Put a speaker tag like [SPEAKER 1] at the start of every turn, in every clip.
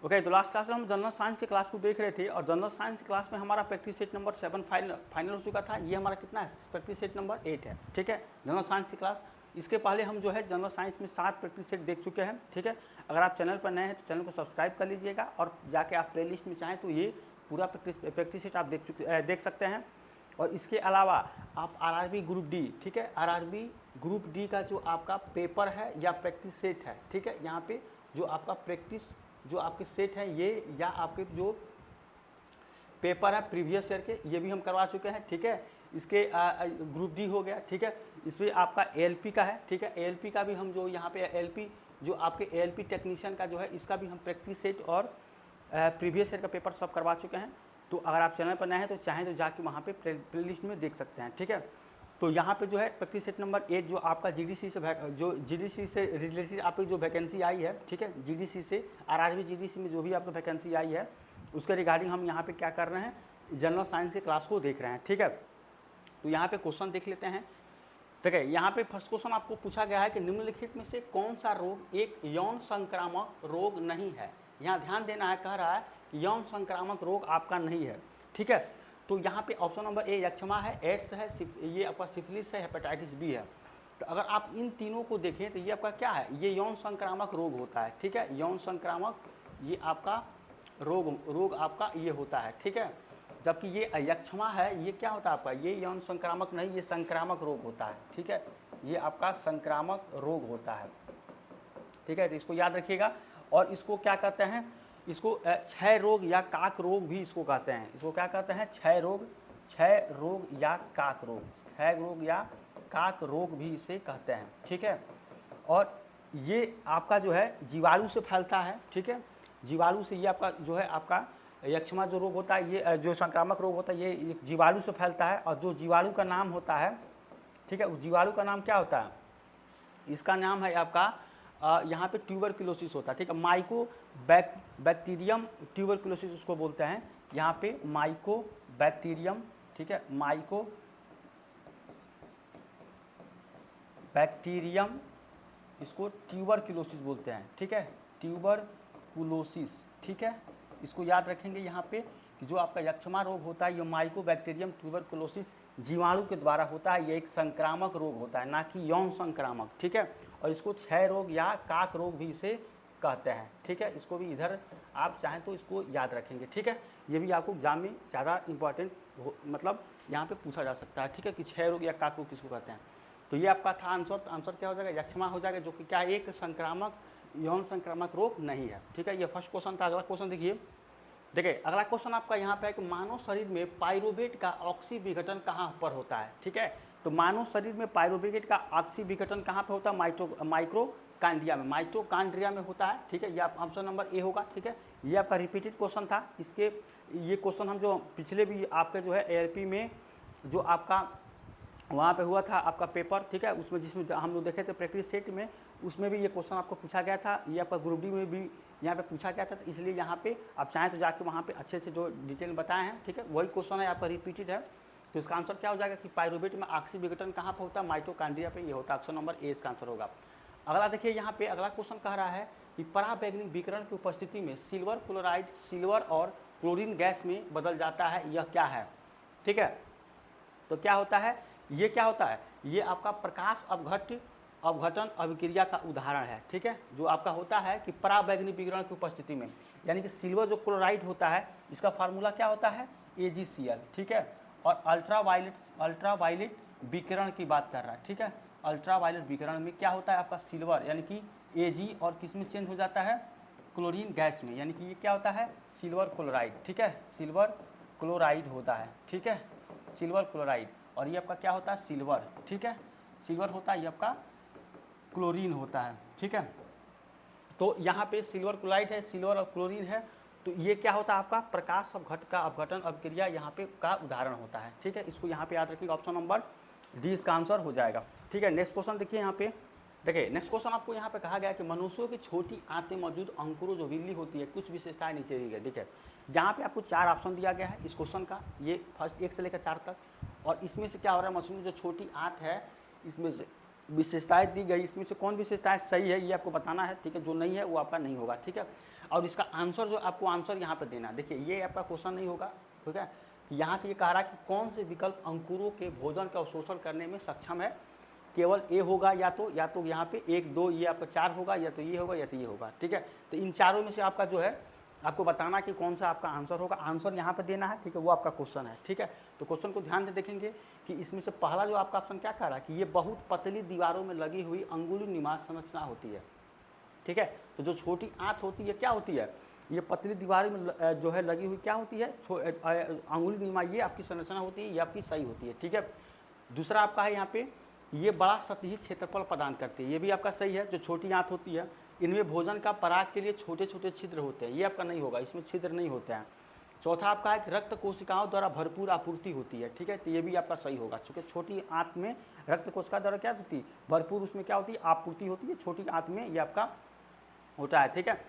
[SPEAKER 1] Okay, तो last class में हम जनरल साइंस के क्लास को देख रहे थे और जनरल साइंस क्लास में हमारा प्रैक्टिस सेट नंबर 7 फाइनल हो चुका था। ये हमारा कितना है, प्रैक्टिस सेट नंबर 8 है। ठीक है, जनरल साइंस की क्लास। इसके पहले हम जो है जनरल साइंस में 7 प्रैक्टिस सेट देख चुके हैं। ठीक है, अगर आप चैनल पर नए हैं तो चैनल को सब्सक्राइब कर लीजिएगा और जाके आप प्ले लिस्ट में चाहें तो ये पूरा प्रैक्टिस सेट आप देख सकते हैं। और इसके अलावा आप आरआरबी ग्रुप डी, ठीक है, आरआरबी ग्रुप डी का जो आपका पेपर है या प्रैक्टिस सेट है, ठीक है, यहाँ पे जो आपका प्रैक्टिस जो आपके सेट है ये या आपके जो पेपर है प्रीवियस ईयर के, ये भी हम करवा चुके हैं। ठीक है, इसके ग्रुप डी हो गया। ठीक है, इसमें आपका एएलपी का है। ठीक है, एएलपी का भी हम जो यहाँ पे एएलपी जो आपके एएलपी टेक्नीशियन का जो है इसका भी हम प्रैक्टिस सेट और प्रीवियस ईयर का पेपर सब करवा चुके हैं। तो अगर आप चैनल पर नए हैं तो चाहें तो जाके वहाँ पे प्ले लिस्ट में देख सकते हैं। ठीक है, तो यहाँ पे जो है प्रैक्टिस सेट नंबर 8 जो आपका जीडीसी से रिलेटेड आपकी जो वैकेंसी आई है, ठीक है, जीडीसी से आरआरबी जीडीसी में जो भी आपको वैकेंसी आई है उसके रिगार्डिंग हम यहाँ पे क्या कर रहे हैं, जनरल साइंस के क्लास को देख रहे हैं। ठीक है, तो यहाँ पे क्वेश्चन देख लेते हैं। ठीक है, यहाँ पे फर्स्ट क्वेश्चन आपको पूछा गया है कि निम्नलिखित में से कौन सा रोग एक यौन संक्रामक रोग नहीं है। यहाँ ध्यान देना है, कह रहा है कि यौन संक्रामक रोग आपका नहीं है। ठीक है, तो यहाँ पे ऑप्शन नंबर ए यक्षमा है, एड्स है, ये आपका सिफिलिस है, हेपेटाइटिस बी है। तो अगर आप इन तीनों को देखें तो ये आपका क्या है, ये यौन संक्रामक रोग होता है। ठीक है, यौन संक्रामक ये आपका रोग आपका ये होता है। ठीक है, जबकि ये यक्षमा है, ये क्या होता है आपका, ये यौन संक्रामक नहीं, ये संक्रामक रोग होता है। ठीक है, ये आपका संक्रामक रोग होता है। ठीक है, तो इसको याद रखिएगा। और इसको क्या कहते हैं, इसको क्षय रोग या काक रोग भी इसको कहते हैं। इसको क्या कहते हैं, क्षय रोग या काक रोग, क्षय रोग या काक रोग भी इसे कहते हैं। ठीक है, और ये आपका जो है जीवाणु से फैलता है। ठीक है, जीवाणु से ये आपका जो है आपका यक्षमा जो रोग होता है, ये जो संक्रामक रोग होता है ये जीवाणु से फैलता है। और जो जीवाणु का नाम होता है, ठीक है, उस जीवाणु का नाम क्या होता है, इसका नाम है आपका यहाँ पे ट्यूबरक्लोसिस होता है। ठीक है, माइको बैक्टीरियम ट्यूबरक्लोसिस उसको बोलते हैं यहाँ पे, माइको बैक्टीरियम। ठीक है, माइको बैक्टीरियम इसको ट्यूबरक्लोसिस बोलते हैं। ठीक है, ट्यूबरकुलोसिस। ठीक है, इसको याद रखेंगे यहाँ पे कि जो आपका यक्षमा रोग होता है ये माइकोबैक्टीरियम ट्यूबरकुलोसिस जीवाणु के द्वारा होता है। ये एक संक्रामक रोग होता है, ना कि यौन संक्रामक। ठीक है, और इसको क्षय रोग या काक रोग भी इसे कहते हैं। ठीक है, इसको भी इधर आप चाहें तो इसको याद रखेंगे। ठीक है, ये भी आपको एग्जाम में ज़्यादा इंपॉर्टेंट मतलब यहाँ पे पूछा जा सकता है। ठीक है, कि क्षय रोग या काक रोग किसको कहते हैं। तो ये आपका था आंसर। तो आंसर क्या हो जाएगा, यक्षमा हो जाएगा, जो कि क्या एक संक्रामक यौन संक्रामक रोग नहीं है। ठीक है, ये फर्स्ट क्वेश्चन था। अगला क्वेश्चन देखिए अगला क्वेश्चन आपका यहाँ पे है कि मानव शरीर में पाइरोवेट का ऑक्सी विघटन कहाँ पर होता है। ठीक है, तो मानव शरीर में पाइरोवेट का ऑक्सी विघटन कहाँ पे होता है, माइक्रोकांड्रिया में, माइटोकांड्रिया में होता है। ठीक है, ये आप ऑप्शन नंबर ए होगा। ठीक है, ये आपका रिपीटेड क्वेश्चन था। इसके ये क्वेश्चन हम जो पिछले भी आपके जो है एएलपी में जो आपका वहाँ पे हुआ था आपका पेपर, ठीक है, उसमें जिसमें हम लोग देखे थे प्रैक्टिस सेट में, उसमें भी ये क्वेश्चन आपको पूछा गया था। ये आपका ग्रुप डी में भी यहाँ पे पूछा गया था। तो इसलिए यहाँ पे आप चाहें तो जाके वहाँ पे अच्छे से जो डिटेल बताए हैं, ठीक है, वही क्वेश्चन है आपका रिपीटेड है। तो इसका आंसर क्या हो जाएगा कि पाइरोवेट में ऑक्सी विघटन कहाँ पर होता है, माइटोकांड्रिया पे ये होता है। ऑप्शन नंबर ए इसका आंसर होगा। अगला देखिए यहाँ पे अगला क्वेश्चन कह रहा है कि पराबैंगनी विकिरण की उपस्थिति में सिल्वर क्लोराइड सिल्वर और क्लोरीन गैस में बदल जाता है, यह क्या है। ठीक है, तो क्या होता है, ये क्या होता है, ये आपका प्रकाश अपघटन अभिक्रिया का उदाहरण है। ठीक है, जो आपका होता है कि पराबैंगनी विकिरण की उपस्थिति में, यानी कि सिल्वर जो क्लोराइड होता है इसका फार्मूला क्या होता है, AgCl। ठीक है, और अल्ट्रावायलेट विकिरण की बात कर रहा है। ठीक है, अल्ट्रावायलेट विकिरण में क्या होता है आपका सिल्वर, यानी कि Ag और किस में चेंज हो जाता है, क्लोरीन गैस में, यानी कि ये क्या होता है सिल्वर क्लोराइड। ठीक है, सिल्वर क्लोराइड होता है। ठीक है, सिल्वर क्लोराइड, और ये आपका क्या होता है सिल्वर। ठीक है, सिल्वर होता है, ये आपका क्लोरीन होता है। ठीक है, तो यहाँ पे सिल्वर क्लोराइड है, सिल्वर और क्लोरीन है, तो ये क्या होता है आपका प्रकाश अपघटन अभिक्रिया यहाँ पे का उदाहरण होता है। ठीक है, इसको यहाँ पे याद रखिएगा, ऑप्शन नंबर डी इसका आंसर हो जाएगा। ठीक है, नेक्स्ट क्वेश्चन देखिए यहाँ पे। देखिए नेक्स्ट क्वेश्चन आपको यहाँ पे कहा गया है कि मनुष्यों की छोटी आंत में मौजूद अंकुरों जो बिल्ली होती है कुछ विशेषताएं नीचे दी गई। ठीक है, जहाँ पे आपको 4 ऑप्शन दिया गया है इस क्वेश्चन का, ये फर्स्ट 1 से लेकर 4 तक। और इसमें से क्या हो रहा है, मछली जो छोटी आंत है इसमें से विशेषताएं दी गई, इसमें से कौन विशेषताएं सही है ये आपको बताना है, ठीक है। जो नहीं है वो आपका नहीं होगा, ठीक है। और इसका आंसर जो आपको आंसर यहाँ पे देना, देखिए ये आपका क्वेश्चन नहीं होगा, ठीक है। यहाँ से ये कह रहा है कि कौन से विकल्प अंकुरों के भोजन का अवशोषण करने में सक्षम है, केवल ए होगा या तो यहाँ पे 1 2 ये आपका 4 होगा, या तो ये होगा या तो ये होगा, ठीक है। तो इन चारों में से आपका जो है आपको बताना कि कौन सा आपका आंसर होगा, आंसर यहाँ पे देना है, ठीक है। वो आपका क्वेश्चन है, ठीक है। तो क्वेश्चन को ध्यान से देखेंगे कि इसमें से पहला जो आपका ऑप्शन क्या कह रहा है कि ये बहुत पतली दीवारों में लगी हुई अंगुली निवास संरचना होती है, ठीक है। तो जो छोटी आंत होती है क्या होती है, ये पतली दीवार में जो है लगी हुई क्या होती है, अंगुली निमा, ये आपकी संरचना होती है, ये आपकी सही होती है, ठीक है। दूसरा आपका है यहाँ पे ये बड़ा सतही क्षेत्रफल प्रदान करती है, ये भी आपका सही है। जो छोटी आंत होती है इनमें भोजन का पराग के लिए छोटे छोटे छिद्र होते हैं, ये आपका नहीं होगा, इसमें छिद्र नहीं होते हैं। चौथा आपका है कि रक्त कोशिकाओं द्वारा भरपूर आपूर्ति होती है, ठीक है। तो ये भी आपका सही होगा, क्योंकि छोटी आंत में रक्त कोशिका द्वारा क्या होती है, भरपूर उसमें क्या होती है, आपूर्ति होती है, छोटी आंत में ये आपका होता है, ठीक है।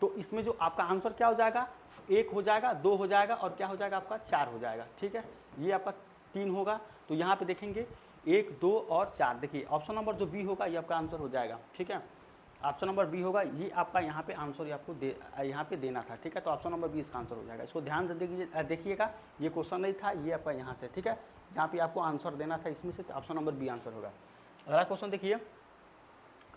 [SPEAKER 1] तो इसमें जो आपका आंसर क्या हो जाएगा, 1 हो जाएगा, 2 हो जाएगा और क्या हो जाएगा आपका 4 हो जाएगा, ठीक है। ये आपका 3 होगा। तो यहाँ पे देखेंगे 1 2 और 4, देखिए ऑप्शन नंबर जो बी होगा ये आपका आंसर हो जाएगा, ठीक है। ऑप्शन नंबर बी होगा, ये आपका यहाँ पे आंसर आपको यहाँ पे देना था, ठीक है। तो ऑप्शन नंबर बी इसका आंसर हो जाएगा। इसको ध्यान से देखिएगा, ये क्वेश्चन नहीं था, ये आपका यहाँ से, ठीक है। जहाँ पे आपको आंसर देना था इसमें से, तो ऑप्शन नंबर बी आंसर होगा। अगला क्वेश्चन देखिए,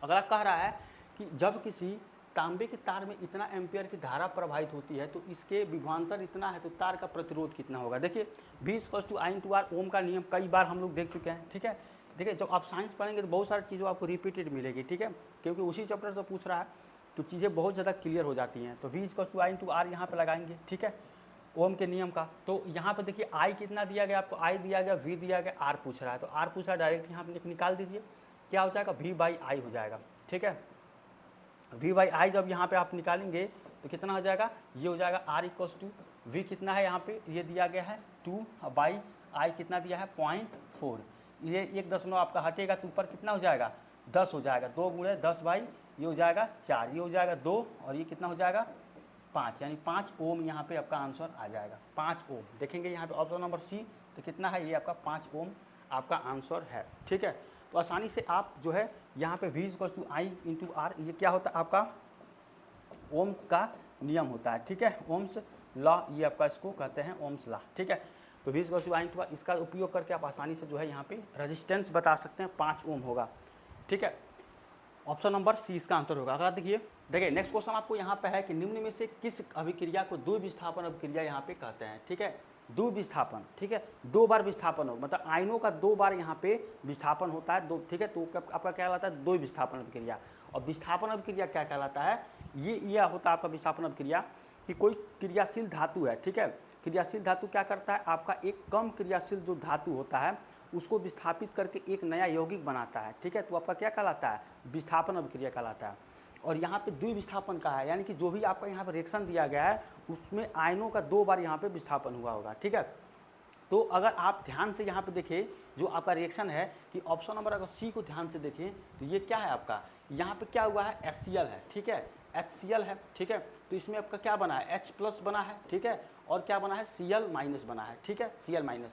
[SPEAKER 1] अगला कह रहा है कि जब किसी तांबे के तार में इतना एम्पियर की धारा प्रवाहित होती है तो इसके विभवांतर इतना है, तो तार का प्रतिरोध कितना होगा। देखिए V = I/R, ओम का नियम कई बार हम लोग देख चुके हैं, ठीक है। देखिए जब आप साइंस पढ़ेंगे तो बहुत सारी चीज़ों आपको रिपीटेड मिलेगी, ठीक है, क्योंकि उसी चैप्टर से पूछ रहा है, तो चीज़ें बहुत ज़्यादा क्लियर हो जाती हैं। तो V = I/R यहाँ पर लगाएंगे, ठीक है, ओम के नियम का। तो यहाँ पर देखिए I कितना दिया गया आपको, I दिया गया, V दिया गया, R पूछ रहा है, तो R पूछ रहा है डायरेक्ट यहाँ पर निकाल दीजिए, क्या हो जाएगा, V/I हो जाएगा, ठीक है। V/I जब यहाँ पे आप निकालेंगे तो कितना हो जाएगा, ये हो जाएगा R = V कितना है यहाँ पे, ये दिया गया है 2/I कितना दिया है 0.4, ये 1 आपका हटेगा तो ऊपर कितना हो जाएगा 10 हो जाएगा, 2 × 10/, ये हो जाएगा 4, ये हो जाएगा 2 और ये कितना हो जाएगा 5, यानी 5 ओम यहाँ पे आपका आंसर आ जाएगा, 5 ओम। देखेंगे यहाँ पे ऑप्शन नंबर सी, तो कितना है, ये आपका 5 ओम आपका आंसर है, ठीक है। तो आसानी से आप जो है यहाँ पे V = I/R, ये क्या होता है आपका ओम्स का नियम होता है, ठीक है, ओम्स लॉ, ये आपका इसको कहते हैं ओम्स लॉ, ठीक है। तो V = I/R, इसका उपयोग करके आप आसानी से जो है यहाँ पे रेजिस्टेंस बता सकते हैं, 5 ओम होगा, ठीक है। ऑप्शन नंबर सी इसका आंसर होगा। अगला देखिए नेक्स्ट क्वेश्चन आपको यहाँ पे है कि निम्न में से किस अभिक्रिया को द्विविस्थापन अभिक्रिया यहाँ पे कहते हैं, ठीक है। द्विविस्थापन, ठीक है, 2 बार विस्थापन हो, मतलब आयनों का 2 बार यहाँ पे विस्थापन होता है, 2, ठीक है। तो आपका क्या कहलाता है, द्विविस्थापन अभिक्रिया। और विस्थापन अभिक्रिया क्या कहलाता है, ये होता है आपका विस्थापन अभिक्रिया कि कोई क्रियाशील धातु है, ठीक है। क्रियाशील धातु क्या करता है, आपका एक कम क्रियाशील जो धातु होता है उसको विस्थापित करके एक नया यौगिक बनाता है, ठीक है। तो आपका क्या कहलाता है, विस्थापन अभिक्रिया कहलाता है। और यहाँ पे द्विविस्थापन का है, यानी कि जो भी आपका यहाँ पे रिएक्शन दिया गया है उसमें आयनों का 2 बार यहाँ पे विस्थापन हुआ होगा, ठीक है। तो अगर आप ध्यान से यहाँ पे देखें जो आपका रिएक्शन है कि ऑप्शन नंबर अगर सी को ध्यान से देखें तो ये क्या है आपका, यहाँ पे क्या हुआ है, HCl है, ठीक है, HCl है, ठीक है। तो इसमें आपका क्या बना है, H+ बना है, ठीक है, और क्या बना है, Cl- बना है, ठीक है, Cl-।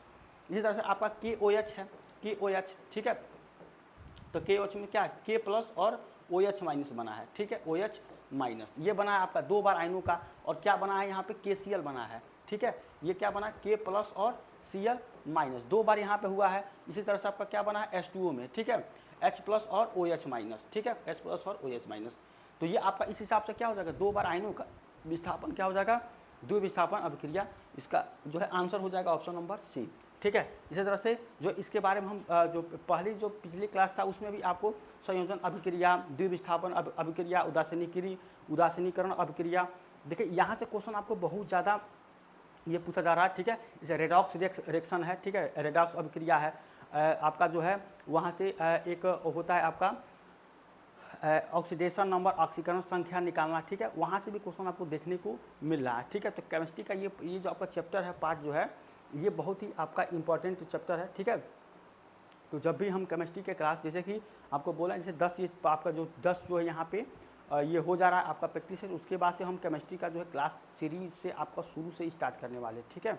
[SPEAKER 1] इसी तरह से आपका KOH है, KOH, ठीक है। तो KOH में क्या है, K+ और OH- बना है, ठीक है, OH-, ये बना है आपका 2 बार आयनों का। और क्या बना है यहाँ पे, KCl बना है, ठीक है, ये क्या बना है, K+ और Cl-, 2 बार यहाँ पे हुआ है। इसी तरह से आपका क्या बना है H2O में, ठीक है, H+ और OH-, ठीक है, H+ और OH-। तो ये आपका इस हिसाब से क्या हो जाएगा, 2 बार आयनों का विस्थापन क्या हो जाएगा, द्विविस्थापन अभिक्रिया। इसका जो है आंसर हो जाएगा ऑप्शन नंबर सी, ठीक है। इसी तरह से जो इसके बारे में हम जो पिछली क्लास था उसमें भी आपको संयोजन अभिक्रिया, द्विविस्थापन अभिक्रिया, उदासीनीकरण अभिक्रिया, देखिए यहाँ से क्वेश्चन आपको बहुत ज़्यादा ये पूछा जा रहा है, ठीक है। इसे रेडॉक्स रिएक्शन है, ठीक है, रेडॉक्स अभिक्रिया है। आपका जो है वहाँ से एक होता है आपका ऑक्सीडेशन नंबर, ऑक्सीकरण संख्या निकालना, ठीक है, वहाँ से भी क्वेश्चन आपको देखने को मिल रहा है, ठीक है। तो केमिस्ट्री का ये जो आपका चैप्टर है, पार्ट जो है ये बहुत ही आपका इंपॉर्टेंट चैप्टर है, ठीक है। तो जब भी हम केमिस्ट्री के क्लास, जैसे कि आपको बोला जैसे 10 ये आपका जो 10 जो है यहाँ पे ये हो जा रहा है आपका प्रैक्टिस है, उसके बाद से हम केमिस्ट्री का जो है क्लास सीरीज से आपका शुरू से स्टार्ट करने वाले, ठीक है।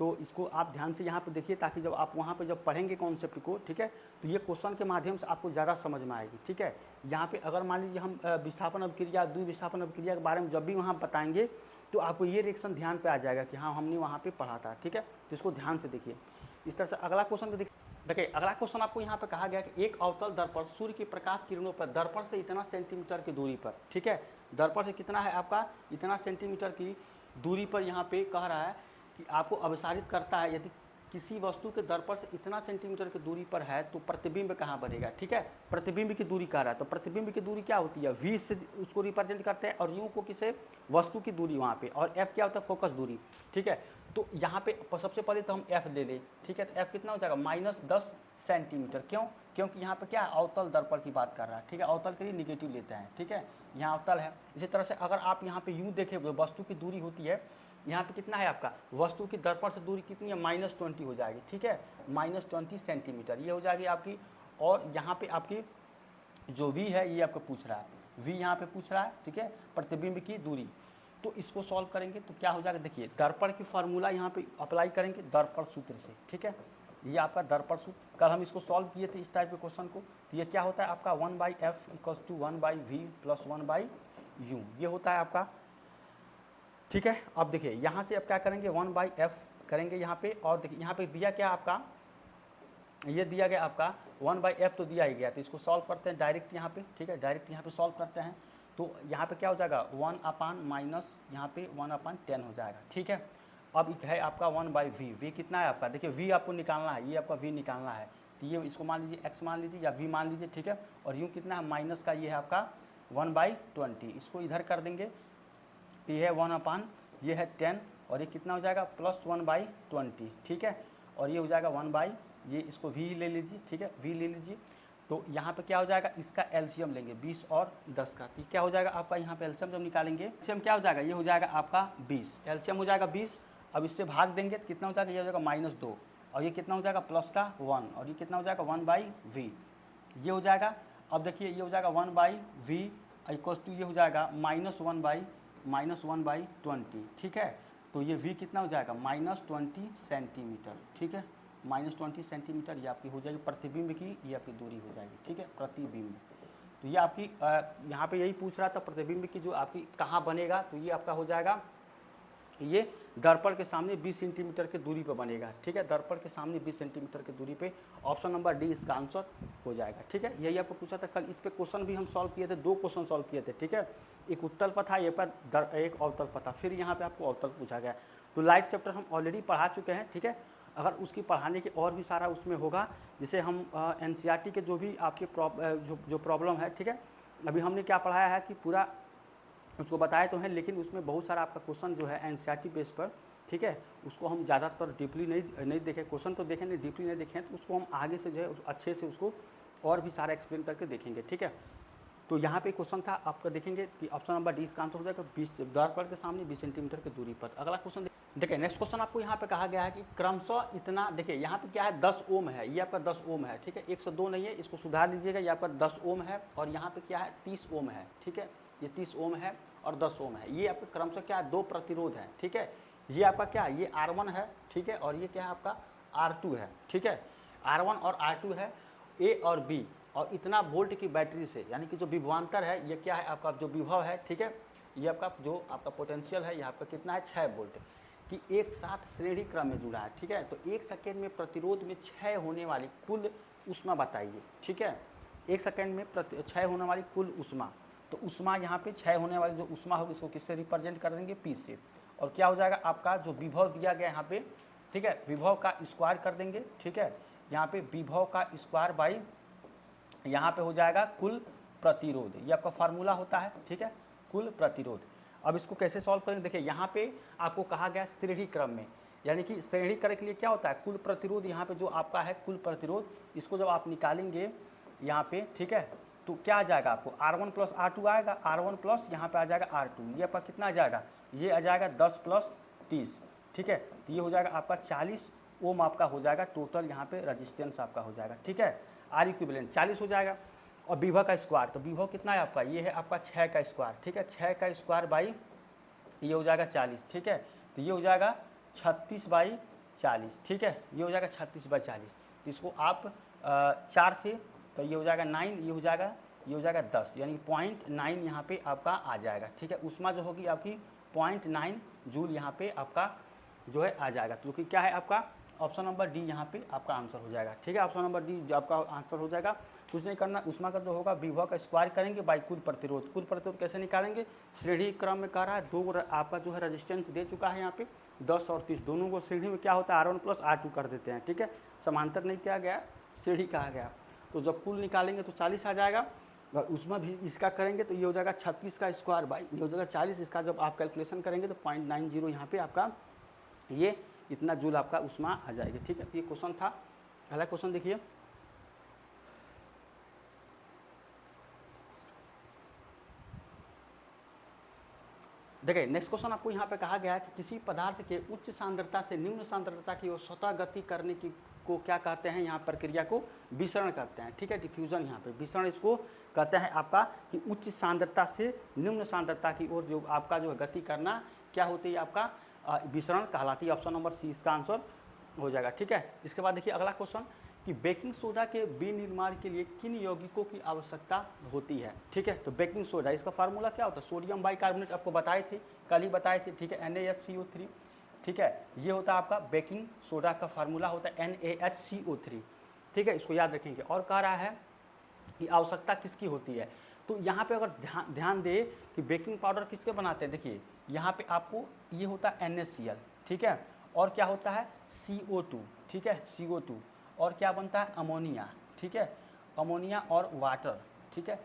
[SPEAKER 1] तो इसको आप ध्यान से यहाँ पे देखिए, ताकि जब आप वहाँ पे जब पढ़ेंगे कॉन्सेप्ट को, ठीक है, तो ये क्वेश्चन के माध्यम से आपको ज़्यादा समझ में आएगी, ठीक है। यहाँ पे अगर मान लीजिए हम विस्थापन अभिक्रिया, द्विविस्थापन अभिक्रिया के बारे में जब भी वहाँ बताएंगे तो आपको ये रिएक्शन ध्यान पे आ जाएगा कि हाँ हमने वहाँ पे पढ़ा था, ठीक है। तो इसको ध्यान से देखिए। इस तरह से अगला क्वेश्चन को देखिए, अगला क्वेश्चन आपको यहाँ पे कहा गया कि एक अवतल दर्पण सूर्य की प्रकाश किरणों पर दर्पण से इतना सेंटीमीटर की दूरी पर, ठीक है, दर्पण से कितना है आपका, इतना सेंटीमीटर की दूरी पर यहाँ पे कह रहा है कि आपको अभिसारित करता है। यदि किसी वस्तु के दर्पण से इतना सेंटीमीटर की दूरी पर है तो प्रतिबिंब कहाँ बनेगा, ठीक है। प्रतिबिंब की दूरी कह रहा है, तो प्रतिबिंब की दूरी क्या होती है, v से उसको रिप्रेजेंट करते हैं, और u को किसे, वस्तु की दूरी वहाँ पे, और f क्या होता है, फोकस दूरी, ठीक है। तो यहाँ पे सबसे पहले तो हम f ले लें, ठीक है। तो f कितना हो जाएगा, -10 सेंटीमीटर। क्यों, क्योंकि यहाँ पे क्या है, अवतल दर्पण की बात कर रहा है, ठीक है। अवतल के लिए निगेटिव लेते हैं, ठीक है, यहाँ अवतल है। इसी तरह से अगर आप यहाँ पे u देखें, जो वस्तु की दूरी होती है, यहाँ पे कितना है आपका, वस्तु की दर्पण से दूरी कितनी है, -20 हो जाएगी, ठीक है, -20 सेंटीमीटर ये हो जाएगी आपकी। और यहाँ पे आपकी जो v है ये आपको पूछ रहा है, v यहाँ पे पूछ रहा है, ठीक है, प्रतिबिंब की दूरी। तो इसको सॉल्व करेंगे तो क्या हो जाएगा, देखिए दर्पण की फार्मूला यहाँ पे अप्लाई करेंगे दर्पण सूत्र से, ठीक है। ये आपका दर्पण सूत्र, कल हम इसको सॉल्व किए थे इस टाइप के क्वेश्चन को। तो ये क्या होता है आपका 1/f = 1/v + 1/u, ये होता है आपका, ठीक है। अब देखिए यहाँ से अब क्या करेंगे, 1/f करेंगे यहाँ पे, और देखिए यहाँ पे दिया क्या आपका, ये दिया गया आपका 1/f तो दिया ही गया, तो इसको सॉल्व करते हैं डायरेक्ट यहाँ पे, ठीक है, डायरेक्ट यहाँ पे सॉल्व करते हैं। तो यहाँ पे क्या हो जाएगा, 1/- यहाँ पे 1/10 हो जाएगा, ठीक है। अब है आपका 1/v, v कितना है आपका, देखिए v आपको निकालना है, ये आपका v निकालना है, तो ये इसको मान लीजिए x मान लीजिए या v मान लीजिए, ठीक है। और यूँ कितना है, माइनस का ये है आपका 1/20, इसको इधर कर देंगे, तो ये है 1/, ये है 10, और ये कितना हो जाएगा, +1/20, ठीक है। और ये हो जाएगा 1/, ये इसको v ले लीजिए, ठीक है, v ले लीजिए। तो यहाँ पे क्या हो जाएगा, इसका एलसीएम लेंगे 20 और 10 का, तो क्या हो जाएगा आपका, यहाँ पे एलसीएम जब निकालेंगे, एलसीएम क्या हो जाएगा, ये हो जाएगा आपका 20, एलसीएम हो जाएगा 20। अब इससे भाग देंगे तो कितना हो जाएगा, ये हो जाएगा -2, और ये कितना हो जाएगा, +1, और ये कितना हो जाएगा 1/v, ये हो जाएगा। अब देखिए ये हो जाएगा 1/v = ये हो जाएगा -1/20, ठीक है। तो ये v कितना हो जाएगा, -20 सेंटीमीटर, ठीक है, -20 सेंटीमीटर ये आपकी हो जाएगी प्रतिबिंब की, ये आपकी दूरी हो जाएगी, ठीक है, प्रतिबिंब। तो ये आपकी यहाँ पे यही पूछ रहा था प्रतिबिंब की जो आपकी कहाँ बनेगा, तो ये आपका हो जाएगा, ये दर्पण के सामने 20 सेंटीमीटर की दूरी पे बनेगा, ठीक है, दर्पण के सामने 20 सेंटीमीटर की दूरी पे। ऑप्शन नंबर डी इसका आंसर हो जाएगा, ठीक है। यही आपको पूछा था कल, इस पे क्वेश्चन भी हम सॉल्व किए थे, 2 क्वेश्चन सॉल्व किए थे, ठीक है। एक उत्तल पर था, एक अवतल पर था, फिर यहाँ पे आपको अवतल पूछा गया। तो लाइट चैप्टर हम ऑलरेडी पढ़ा चुके हैं, ठीक है। अगर उसकी पढ़ाने के और भी सारा उसमें होगा, जैसे हम NCERT के जो भी आपके जो प्रॉब्लम है, ठीक है, अभी हमने क्या पढ़ाया है कि पूरा उसको बताए तो हैं, लेकिन उसमें बहुत सारा आपका क्वेश्चन जो है NCERT बेस पर, ठीक है, उसको हम ज़्यादातर डीपली नहीं देखें, क्वेश्चन तो देखें नहीं, डीपली नहीं देखें, तो उसको हम आगे से जो है अच्छे से उसको और भी सारा एक्सप्लेन करके देखेंगे, ठीक है। तो यहाँ पे क्वेश्चन था आपका, देखेंगे कि ऑप्शन नंबर डी इसका आंसर हो जाएगा 20 दर्पण के सामने 20 सेंटीमीटर की दूरी पर। अगला क्वेश्चन देखिए, नेक्स्ट क्वेश्चन आपको यहाँ पे कहा गया है कि क्रमशः इतना, देखिए यहाँ पे क्या है, 10 ओम है, ये आपका 10 ओम है, ठीक है, 102 नहीं है, इसको सुधार लीजिएगा, ये आपका 10 ओम है, और यहाँ पे क्या है 30 ओम है, ठीक है, ये 30 ओम है और 10 ओम है, ये आपका क्रमशः क्या है, 2 प्रतिरोध है, ठीक है। ये आपका क्या है, ये R1 है, ठीक है, और ये क्या है आपका R2 है, ठीक है, R1 और R2 है, A और B, और इतना वोल्ट की बैटरी से, यानी कि जो विभवांतर है, ये क्या है आपका जो विभव है, ठीक है, ये आपका जो आपका पोटेंशियल है, ये आपका कितना है 6 वोल्ट कि एक साथ श्रेणी क्रम में जुड़ा है, ठीक है। तो 1 सेकेंड में प्रतिरोध में क्षय होने वाली कुल ऊष्मा बताइए, ठीक है, 1 सेकेंड में क्षय होने वाली कुल ऊष्मा। तो ऊष्मा यहाँ पे क्षय होने वाली जो ऊष्मा होगी, इसको किससे रिप्रेजेंट कर देंगे, P से। और क्या हो जाएगा आपका जो विभव दिया गया यहाँ पे, ठीक है, विभव का स्क्वायर कर देंगे, ठीक है, यहाँ पे विभव का स्क्वायर बाई यहाँ पे हो जाएगा कुल प्रतिरोध, ये आपका फार्मूला होता है, ठीक है, कुल प्रतिरोध। अब इसको कैसे सॉल्व करेंगे, देखिए यहाँ पे आपको कहा गया श्रेणी क्रम में, यानी कि श्रेणी क्रम के लिए क्या होता है, कुल प्रतिरोध, यहाँ पे जो आपका है कुल प्रतिरोध, इसको जब आप निकालेंगे यहाँ पे, ठीक है, तो क्या आ जाएगा आपको R1 + R2 आएगा, R1 प्लस यहाँ पे आ जाएगा R2, ये आपका कितना आ जाएगा, ये आ जाएगा 10 + 30, ठीक है। तो ये हो जाएगा आपका 40 ओम आपका हो जाएगा टोटल, यहाँ पे रजिस्टेंस आपका हो जाएगा, ठीक है, R इक्विवेलेंट 40 हो जाएगा। और विभव का स्क्वायर, तो विभव कितना है आपका, ये है आपका 6 का स्क्वायर, ठीक है, 6 का स्क्वायर बाई ये हो जाएगा 40, ठीक है। तो ये हो जाएगा 36/40, 40, ठीक है, ये हो जाएगा 36/40। तो इसको आप 4 से, तो ये हो जाएगा 9, ये हो जाएगा 10, यानी 0.9 यहाँ पे आपका आ जाएगा, ठीक है। ऊष्मा जो होगी आपकी 0.9 जूल यहाँ पे आपका जो है आ जाएगा, तो कि क्या है आपका ऑप्शन नंबर डी यहाँ पे आपका आंसर हो जाएगा, ठीक है। ऑप्शन नंबर डी जो आपका आंसर हो जाएगा। कुछ नहीं करना, ऊष्मा का जो होगा विभव का स्क्वायर करेंगे बाई कुल प्रतिरोध। कुल प्रतिरोध कैसे निकालेंगे, श्रेणी क्रम में कह रहा है, दो आपका जो है रेजिस्टेंस दे चुका है यहाँ पे 10 और 30, दोनों को श्रेणी में क्या होता है R1 + R2 कर देते हैं, ठीक है। समांतर नहीं किया गया, श्रेणी कहा गया। तो जब कुल निकालेंगे तो 40 आ जाएगा, और उसमें भी इसका करेंगे तो ये हो जाएगा 36 का स्क्वायर बाई ये हो जाएगा 40, इसका जब आप कैलकुलेशन करेंगे तो 0.90 यहाँ पे आपका ये इतना जूल आपका ऊष्मा आ जाएगी, ठीक है। ये क्वेश्चन था। अगला क्वेश्चन देखिए, देखिए नेक्स्ट क्वेश्चन आपको यहाँ पे कहा गया है कि किसी पदार्थ के उच्च सांद्रता से निम्न सांद्रता की ओर स्वतः गति करने की को क्या कहते हैं, यहाँ प्रक्रिया को विसरण कहते हैं, ठीक है। डिफ्यूजन यहाँ पे विसरण इसको कहते हैं आपका, कि उच्च सांद्रता से निम्न सांद्रता की ओर जो आपका जो गति करना क्या होती है आपका विसरण कहलाती है। ऑप्शन नंबर सी इसका आंसर हो जाएगा, ठीक है। इसके बाद देखिए अगला क्वेश्चन कि बेकिंग सोडा के विनिर्माण के लिए किन यौगिकों की आवश्यकता होती है, ठीक है। तो बेकिंग सोडा इसका फार्मूला क्या होता है, सोडियम बाइकार्बोनेट, आपको बताए थे, कल ही बताए थे, ठीक है, NaHCO3, ठीक है। ये होता है आपका बेकिंग सोडा का फार्मूला होता है NaHCO3, ठीक है, इसको याद रखेंगे। और कह रहा है कि आवश्यकता किसकी होती है, तो यहाँ पे अगर ध्यान दे कि बेकिंग पाउडर किसके बनाते हैं, देखिए यहाँ पे आपको ये होता है NaCl, ठीक है, और क्या होता है CO2, ठीक है, CO2, और क्या बनता है अमोनिया, ठीक है, अमोनिया और वाटर, ठीक है।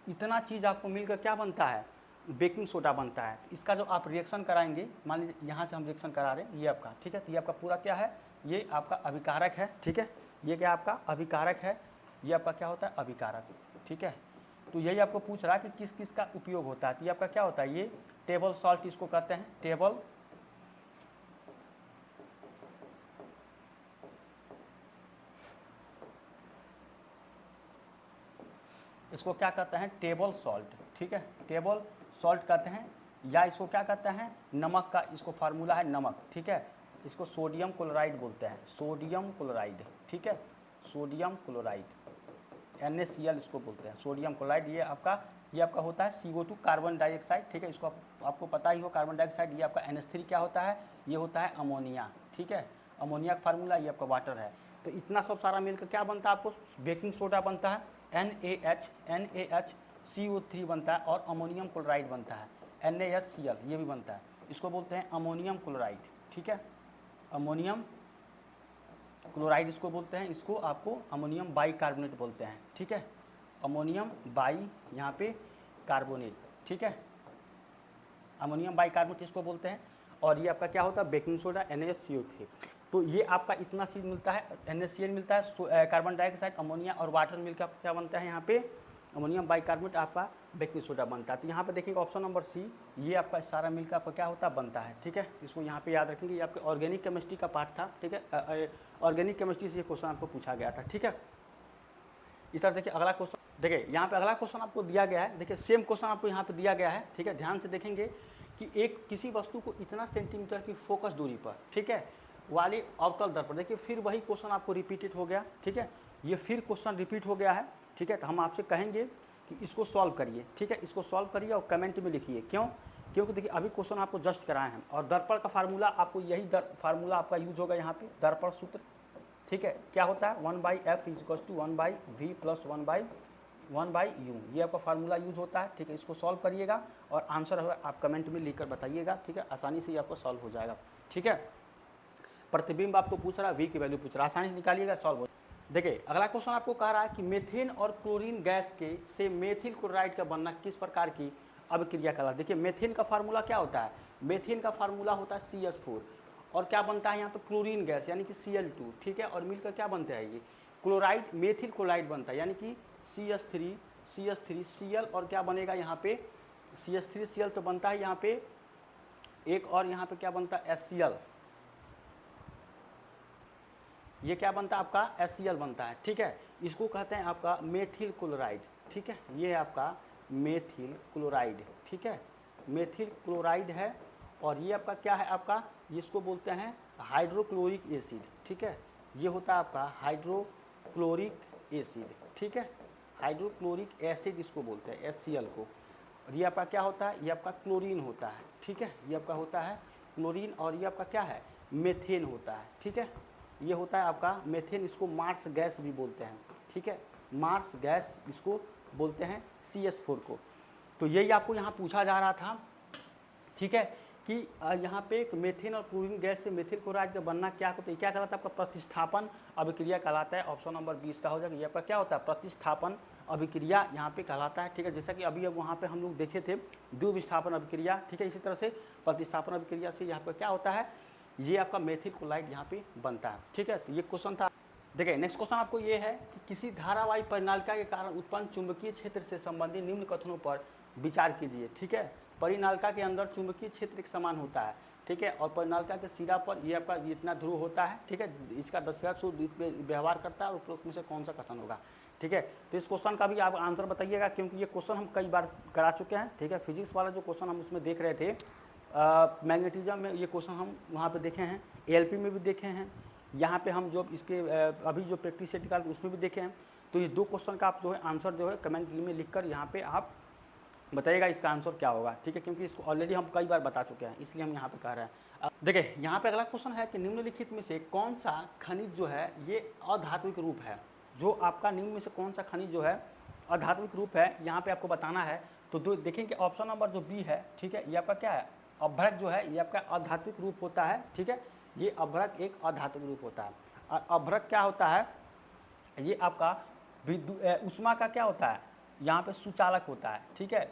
[SPEAKER 1] इतना चीज़ आपको मिलकर क्या बनता है, बेकिंग सोडा बनता है। इसका जो आप रिएक्शन कराएंगे, मान लीजिए यहाँ से हम रिएक्शन करा रहे हैं, ये आपका, ठीक है, तो ये आपका पूरा क्या है, ये आपका अभिकारक है, ठीक है, ये क्या आपका अभिकारक है, ये आपका क्या होता है अभिकारक, ठीक है। तो यही आपको पूछ रहा है कि किस किस का उपयोग होता है, तो ये आपका क्या होता है, ये टेबल सॉल्ट इसको कहते हैं, टेबल इसको क्या कहते हैं टेबल सॉल्ट, ठीक है, टेबल सॉल्ट कहते हैं, या इसको क्या कहते हैं नमक का, इसको फार्मूला है नमक, ठीक है। इसको सोडियम क्लोराइड बोलते हैं, सोडियम क्लोराइड, ठीक है, सोडियम क्लोराइड, NaCl इसको बोलते हैं, सोडियम क्लोराइड। ये आपका होता है CO2 कार्बन डाइऑक्साइड, ठीक है, इसको आपको पता ही हो कार्बन डाइऑक्साइड। ये आपका NH3 क्या होता है, ये होता है अमोनिया, ठीक है, अमोनिया का फार्मूला, ये आपका वाटर है। तो इतना सब सारा मिलकर क्या बनता है आपको बेकिंग सोडा बनता है, NaHCO3 बनता है, और अमोनियम क्लोराइड बनता है NaHCl, ये भी बनता है, इसको बोलते हैं अमोनियम क्लोराइड, ठीक है, अमोनियम क्लोराइड इसको बोलते हैं, इसको आपको अमोनियम बाइकार्बोनेट बोलते हैं, ठीक है, अमोनियम बाई यहाँ पे कार्बोनेट, ठीक है, अमोनियम बाइकार्बोनेट इसको बोलते हैं। और ये आपका क्या होता है बेकिंग सोडा NaCO3। तो ये आपका इतना चीज़ मिलता है, NaCl मिलता है, कार्बन डाइऑक्साइड, अमोनिया और वाटर मिलकर क्या बनता है यहाँ पे अमोनियम बाइकार्बोनेट आपका बेकिंग सोडा बनता है। तो यहाँ पे देखिए ऑप्शन नंबर सी, ये आपका सारा मिलकर आपका क्या होता है बनता है, ठीक है। इसको यहाँ पे याद रखेंगे, ये आपके ऑर्गेनिक केमिस्ट्री का पार्ट था, ठीक है, ऑर्गेनिक केमिस्ट्री से ये क्वेश्चन आपको पूछा गया था, ठीक है। इस तरह देखिए अगला क्वेश्चन, देखिए यहाँ पे अगला क्वेश्चन आपको दिया गया है, देखिए सेम क्वेश्चन आपको यहाँ पे दिया गया है, ठीक है, ध्यान से देखेंगे कि एक किसी वस्तु को इतना सेंटीमीटर की फोकस दूरी पर, ठीक है, वाली अवतल दर पर, देखिए फिर वही क्वेश्चन आपको रिपीटेड हो गया, ठीक है, ये फिर क्वेश्चन रिपीट हो गया है, ठीक है। तो हम आपसे कहेंगे कि इसको सॉल्व करिए, ठीक है, इसको सॉल्व करिए और कमेंट में लिखिए, क्यों, क्योंकि देखिए अभी क्वेश्चन आपको जस्ट कराए हैं, और दर्पण का फार्मूला आपको यही फार्मूला आपका यूज होगा यहाँ पे, दर्पण सूत्र, ठीक है, क्या होता है 1/f = 1/v + 1/u, ये आपका फार्मूला यूज होता है, ठीक है। इसको सॉल्व करिएगा और आंसर आप कमेंट में लिखकर बताइएगा, ठीक है, आसानी से ये आपको सॉल्व हो जाएगा, ठीक है। प्रतिबिंब आपको पूछ रहा है, v की वैल्यू पूछ रहा है, आसानी से निकालिएगा, सॉल्व हो। देखिए अगला क्वेश्चन आपको कह रहा है कि मेथेन और क्लोरीन गैस के से मेथिल क्लोराइड का बनना किस प्रकार की अभिक्रिया कहलाती है। देखिए मेथेन का फार्मूला क्या होता है, मेथेन का फार्मूला होता है CH4, और क्या बनता है यहाँ पे क्लोरीन गैस यानी कि Cl2, ठीक है, और मिलकर क्या बनता है ये क्लोराइड, मेथिल क्लोराइड बनता है, यानी कि CH3Cl, और क्या बनेगा यहाँ पे CH3Cl तो बनता है यहाँ पे एक, और यहाँ पे क्या बनता है HCl, ये क्या बनता है आपका HCl बनता है, ठीक है। इसको कहते हैं आपका मेथिल क्लोराइड, ठीक है, ये है आपका मेथिल क्लोराइड, ठीक है, मेथिल क्लोराइड है। और ये आपका क्या है, आपका इसको बोलते हैं हाइड्रोक्लोरिक एसिड, ठीक है। ये होता है आपका हाइड्रोक्लोरिक एसिड, ठीक है, हाइड्रोक्लोरिक एसिड इसको बोलते हैं, HCl को। और ये आपका क्या होता है, ये आपका क्लोरीन होता है, ठीक है, ये आपका होता है क्लोरीन। और ये आपका क्या है, मेथेन होता है, ठीक है, ये होता है आपका मेथेन, इसको मार्स गैस भी बोलते हैं, ठीक है, मार्स गैस इसको बोलते हैं CH4 को। तो यही आपको यहाँ पूछा जा रहा था, ठीक है, कि यहाँ पे एक मेथेन और क्लोरीन गैस से मेथिल क्लोराइड का बनना क्या होता है, क्या कहलाता है, आपका प्रतिस्थापन अभिक्रिया कहलाता है। ऑप्शन नंबर 20 का हो जाएगा। ये आपका क्या होता है, प्रतिस्थापन अभिक्रिया यहाँ पे कहलाता है, ठीक है। जैसा कि अभी अब वहाँ पे हम लोग देखे थे द्वितीय विस्थापन अभिक्रिया, ठीक है। इसी तरह से प्रतिस्थापन अभिक्रिया से यहाँ पर क्या होता है, ये आपका मेथिल क्लोराइड यहाँ पे बनता है, ठीक है। तो ये क्वेश्चन था। देखिए नेक्स्ट क्वेश्चन आपको ये है कि किसी धारावाही परिनालिका के कारण उत्पन्न चुंबकीय क्षेत्र से संबंधित निम्न कथनों पर विचार कीजिए, ठीक है। परिनालिका के अंदर चुंबकीय क्षेत्र एक समान होता है, ठीक है, और परिनालिका के सिरा पर ये आपका इतना ध्रुव होता है, ठीक है। इसका 10,000 सूत्र व्यवहार करता है और उपरोक्त में से कौन सा कथन होगा, ठीक है। तो इस क्वेश्चन का भी आप आंसर बताइएगा, क्योंकि ये क्वेश्चन हम कई बार करा चुके हैं, ठीक है। फिजिक्स वाला जो क्वेश्चन हम उसमें देख रहे थे मैग्नेटिज्म में, ये क्वेश्चन हम वहाँ पे देखे हैं, ALP में भी देखे हैं, यहाँ पे हम जो इसके अभी जो प्रैक्टिस सेट निकालते उसमें भी देखे हैं। तो ये दो क्वेश्चन का आप जो है आंसर जो है कमेंट में लिखकर यहाँ पे आप बताइएगा इसका आंसर क्या होगा, ठीक है, क्योंकि इसको ऑलरेडी हम कई बार बता चुके हैं, इसलिए हम यहाँ पे कह रहे हैं। देखिए यहाँ पे अगला क्वेश्चन है कि निम्नलिखित में से कौन सा खनिज जो है ये अधात्विक रूप है, जो आपका निम्न में से कौन सा खनिज जो है अधात्विक रूप है, यहाँ पे आपको बताना है। तो देखेंगे ऑप्शन नंबर जो बी है, ठीक है, ये आपका क्या है, अभ्रक जो है ये आपका अधात्विक रूप होता है, ठीक है। ये अभ्रक एक अधात्विक रूप होता है। और अभ्रक क्या होता है, ये आपका उष्मा का क्या होता है, यहाँ पे सुचालक होता है, ठीक है।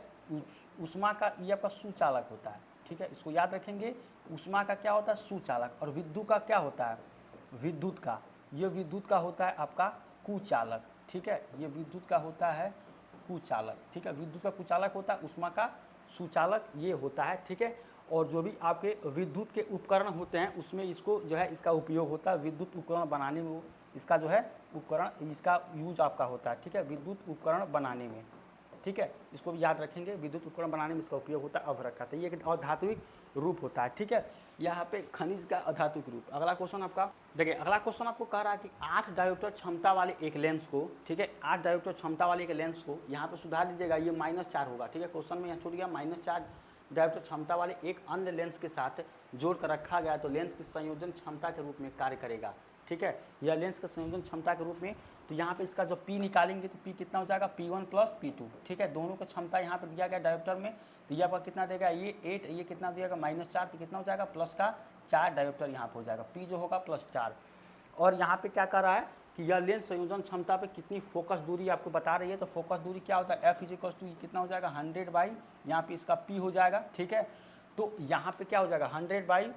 [SPEAKER 1] उष्मा का ये आपका सुचालक होता है, ठीक है, इसको याद रखेंगे। उष्मा का क्या होता है, सुचालक। और विद्युत का क्या होता है, विद्युत का, ये विद्युत का होता है आपका कुचालक, ठीक है, ये विद्युत का होता है कुचालक, ठीक है। विद्युत का कुचालक होता है, उष्मा का सुचालक ये होता है, ठीक है। और जो भी आपके विद्युत के उपकरण होते हैं उसमें इसको जो है इसका उपयोग होता है, विद्युत उपकरण बनाने में इसका जो है उपकरण, इसका यूज आपका होता है, ठीक है, विद्युत उपकरण बनाने में, ठीक है। इसको भी याद रखेंगे, विद्युत उपकरण बनाने में इसका उपयोग होता है अभ्रक का। तो ये एक अधात्विक रूप होता है, ठीक है। यहाँ पे खनिज का अधात्विक रूप। अगला क्वेश्चन आपका देखिए, अगला क्वेश्चन आपको कह रहा है कि 8 डायोप्टर क्षमता वाले एक लेंस को, ठीक है, 8 डायोप्टर क्षमता वाले एक लेंस को यहाँ पे सुधार दीजिएगा, ये -4 होगा, ठीक है। क्वेश्चन में यहाँ छूट गया, -4 डायोप्टर क्षमता वाले एक अन्य लेंस के साथ जोड़ कर रखा गया तो लेंस की संयोजन क्षमता के रूप में कार्य करेगा, ठीक है। यह लेंस का संयोजन क्षमता के रूप में, तो यहाँ पे इसका जो P निकालेंगे तो P कितना हो जाएगा, P1 + P2, ठीक है। दोनों का क्षमता यहाँ पे दिया गया डायोप्टर में, तो ये आपका कितना देगा, ये 8, ये कितना दिएगा -4, तो कितना हो जाएगा +4 डायोप्टर यहाँ पे हो जाएगा, P जो होगा +4। और यहाँ पे क्या कर रहा है कि यह लेंस संयोजन क्षमता पे कितनी फोकस दूरी आपको बता रही है। तो फोकस दूरी क्या होता है, F = कितना हो जाएगा 100 बाई यहाँ पे इसका P हो जाएगा, ठीक है। तो यहाँ पे क्या हो जाएगा 100 बाई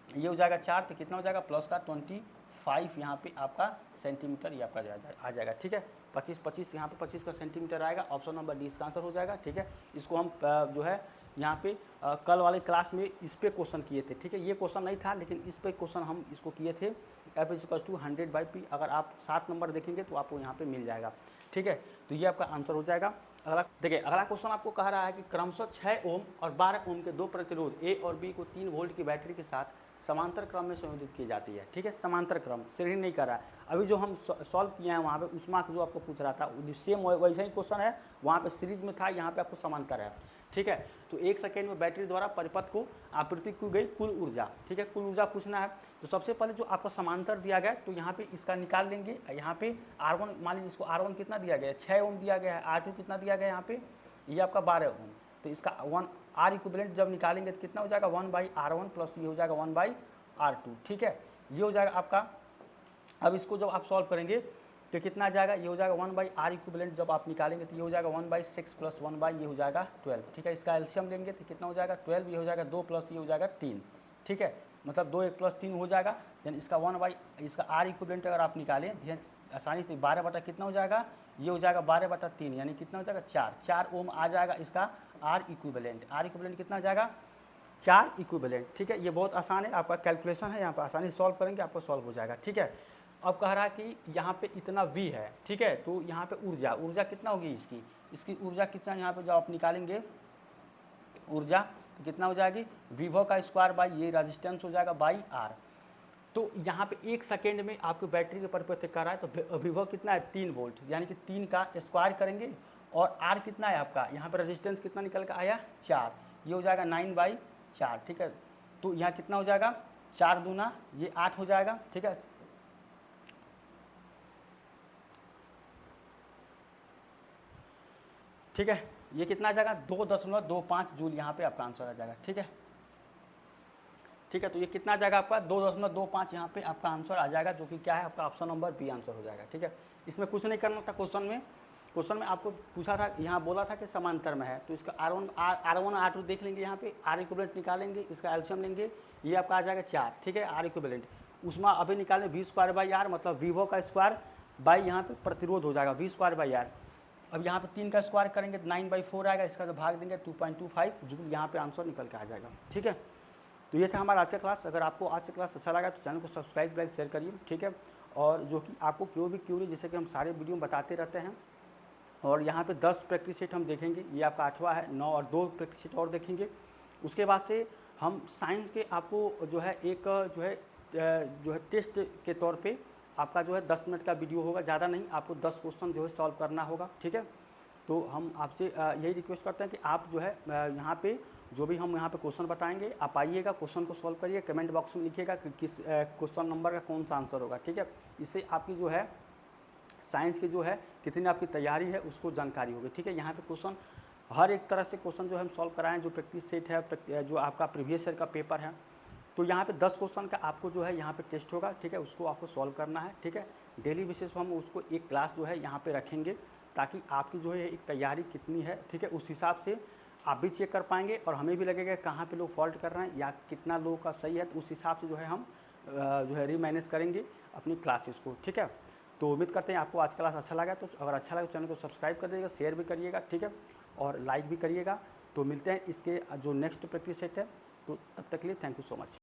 [SPEAKER 1] ये हो जाएगा 4, तो कितना हो जाएगा +25 यहाँ पे आपका सेंटीमीटर ये आपका आ जाएगा, ठीक है। 25 यहाँ पे 25 का सेंटीमीटर आएगा। ऑप्शन नंबर डी इसका आंसर हो जाएगा, ठीक है। इसको हम जो है यहाँ पे कल वाले क्लास में इस पे क्वेश्चन किए थे, ठीक है। ये क्वेश्चन नहीं था लेकिन इस पे क्वेश्चन हम इसको किए थे। F = 100/P, अगर आप 7 नंबर देखेंगे तो आपको यहाँ पे मिल जाएगा, ठीक है। तो ये आपका आंसर हो जाएगा। अगला देखिए, अगला क्वेश्चन आपको कह रहा है कि क्रमशः 6 ओम और 12 ओम के 2 प्रतिरोध A और B को 3 वोल्ट की बैटरी के साथ समांतर क्रम में संयोजित की जाती है, ठीक है। समांतर क्रम श्रेणी नहीं कर रहा है। अभी जो हम सॉल्व किए हैं वहाँ पे उष्मा जो आपको पूछ रहा था सेम वैसा ही क्वेश्चन है, वहाँ पे सीरीज में था, यहाँ पे आपको समांतर है, ठीक है। तो 1 सेकेंड में बैटरी द्वारा परिपथ को आपूर्ति की गई कुल ऊर्जा, ठीक है, कुल ऊर्जा पूछना है। तो सबसे पहले जो आपका समांतर दिया गया तो यहाँ पे इसका निकाल लेंगे। यहाँ पे R1 मान लीजिए, इसको R1 कितना दिया गया है 6 ओम दिया गया है, R2 कितना दिया गया है यहाँ पे ये आपका 12 ओम। तो इसका R इक्विवेलेंट जब निकालेंगे तो कितना हो जाएगा 1/R1 प्लस ये हो जाएगा 1/R2, ठीक है। ये हो जाएगा आपका। अब इसको जब आप सॉल्व करेंगे तो कितना आ जाएगा, ये हो जाएगा 1/R इक्विवेलेंट जब आप निकालेंगे तो ये हो जाएगा 1/6 प्लस 1 ये हो जाएगा 12, ठीक है। इसका एलसीएम लेंगे तो कितना हो जाएगा 12, ये हो जाएगा 2 प्लस ये हो जाएगा 3, ठीक है। मतलब 2 1 + 3 हो जाएगा। देन इसका इसका R इक्विवेलेंट अगर आप निकालें आसानी से 12 बटा कितना हो जाएगा, ये हो जाएगा 12/3 यानी कितना हो जाएगा 4 ओम आ जाएगा इसका R इक्विवेलेंट कितना आ जाएगा 4 इक्विवेलेंट, ठीक है। ये बहुत आसान है, आपका कैलकुलेशन है, यहाँ पर आसानी से सॉल्व करेंगे आपको सॉल्व हो जाएगा, ठीक है। अब कह रहा है कि यहाँ पे इतना V है, ठीक है। तो यहाँ पे ऊर्जा कितना होगी इसकी ऊर्जा कितना, यहाँ पे जब आप निकालेंगे ऊर्जा तो कितना हो जाएगी विभव का स्क्वायर बाई ये रेजिस्टेंस हो जाएगा बाई आर। तो यहाँ पे 1 सेकेंड में आपको बैटरी के परिवर्तित कर रहा है, तो विभव कितना है 3 वोल्ट, यानी कि 3 का स्क्वायर करेंगे और आर कितना है आपका, यहाँ पे रेजिस्टेंस कितना निकल कर आया 4, ये हो जाएगा 9/4, ठीक है। तो यहाँ कितना हो जाएगा 4 दूना ये 8 हो जाएगा, ठीक है। ठीक है, ये कितना आ जाएगा 2.25 जूल, यहाँ पे आपका आंसर आ जाएगा, ठीक है। ठीक है, तो ये कितना आ जाएगा आपका 2.25, यहाँ पे आपका आंसर आ जाएगा, जो कि क्या है आपका ऑप्शन नंबर बी आंसर हो जाएगा, ठीक है। इसमें कुछ नहीं करना था, क्वेश्चन में आपको पूछा था, यहाँ बोला था कि समांतर में है, तो इसका R1 R2 देख लेंगे, यहाँ पे R इक्विवेलेंट निकालेंगे, इसका एलसीएम लेंगे, ये आपका आ जाएगा 4, ठीक है, R इक्विवेलेंट। उसमें अभी निकालें V²/R, मतलब विभव का स्क्वायर बाई यहाँ पे प्रतिरोध हो जाएगा V²/R। अब यहाँ पे 3 का स्क्वायर करेंगे 9/4 आएगा, इसका जो भाग देंगे 2.25 जूल, यहाँ पे आंसर निकल के आ जाएगा, ठीक है। तो ये था हमारा आज का क्लास। अगर आपको आज का क्लास अच्छा लगा तो चैनल को सब्सक्राइब लाइक शेयर करिए, ठीक है। और जो कि आपको कोई भी क्यूरी, जैसे कि हम सारे वीडियो में बताते रहते हैं, और यहाँ पे 10 प्रैक्टिस सेट हम देखेंगे, ये आपका 8वां है, 9 और 2 प्रैक्टिस सेट और देखेंगे। उसके बाद से हम साइंस के आपको जो है एक जो है टेस्ट के तौर पे आपका जो है 10 मिनट का वीडियो होगा, ज़्यादा नहीं, आपको 10 क्वेश्चन जो है सॉल्व करना होगा, ठीक है। तो हम आपसे यही रिक्वेस्ट करते हैं कि आप जो है यहाँ पे जो भी हम यहाँ पे क्वेश्चन बताएंगे, आप आइएगा, क्वेश्चन को सॉल्व करिए, कमेंट बॉक्स में लिखिएगा कि किस क्वेश्चन नंबर का कौन सा आंसर होगा, ठीक है। इससे आपकी जो है साइंस की जो है कितनी आपकी तैयारी है उसको जानकारी होगी, ठीक है। यहाँ पे क्वेश्चन हर एक तरह से क्वेश्चन जो हम सॉल्व कराएं, जो प्रैक्टिस सेट है, जो आपका प्रीवियस ईयर का पेपर है, तो यहाँ पे 10 क्वेश्चन का आपको जो है यहाँ पे टेस्ट होगा, ठीक है, उसको आपको सॉल्व करना है, ठीक है। डेली बेसिस पर हम उसको एक क्लास जो है यहाँ पे रखेंगे, ताकि आपकी जो है एक तैयारी कितनी है, ठीक है, उस हिसाब से आप भी चेक कर पाएंगे और हमें भी लगेगा कहाँ पे लोग फॉल्ट कर रहे हैं या कितना लोगों का सही है, तो उस हिसाब से जो है हम जो है रीमैनेज करेंगे अपनी क्लासेस को, ठीक है। तो उम्मीद करते हैं आपको आज क्लास अच्छा लगा, तो अगर अच्छा लगा तो चैनल को सब्सक्राइब कर दीजिएगा, शेयर भी करिएगा, ठीक है, और लाइक भी करिएगा। तो मिलते हैं इसके जो नेक्स्ट प्रैक्टिस सेट है, तो तब तक के लिए थैंक यू सो मच।